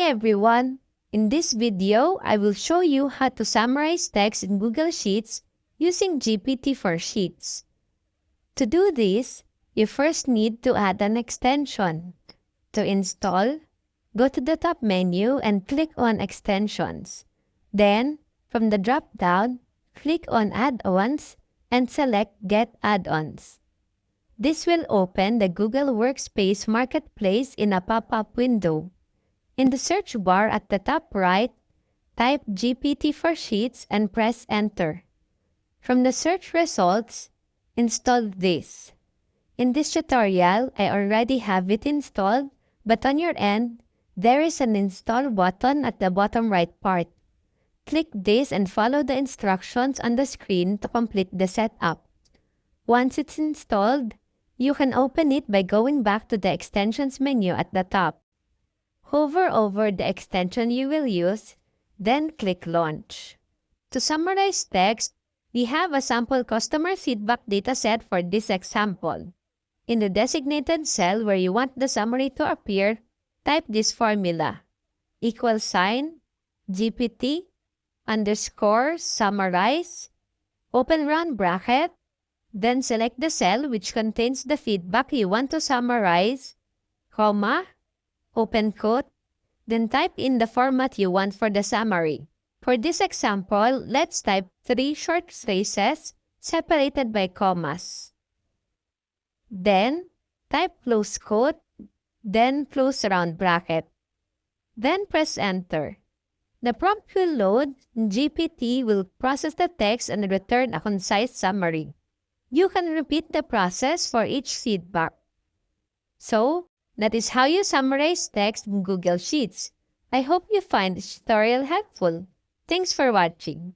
everyone! In this video, I will show you how to summarize text in Google Sheets using GPT for Sheets. To do this, you first need to add an extension. To install, go to the top menu and click on Extensions. Then, from the drop-down, click on Add-ons and select Get Add-ons. This will open the Google Workspace Marketplace in a pop-up window. In the search bar at the top right, type GPT for Sheets and press Enter. From the search results, install this. In this tutorial, I already have it installed, but on your end, there is an Install button at the bottom right part. Click this and follow the instructions on the screen to complete the setup. Once it's installed, you can open it by going back to the Extensions menu at the top. Hover over the extension you will use, then click Launch. To summarize text, we have a sample customer feedback dataset for this example. In the designated cell where you want the summary to appear, type this formula, =GPT _ summarize, open round bracket, then select the cell which contains the feedback you want to summarize, comma, open quote, then type in the format you want for the summary. For this example, let's type 3 short phrases separated by commas. Then, type close quote, then close round bracket. Then press Enter. The prompt will load, and GPT will process the text and return a concise summary. You can repeat the process for each feedback. So, that is how you summarize text in Google Sheets. I hope you find this tutorial helpful. Thanks for watching.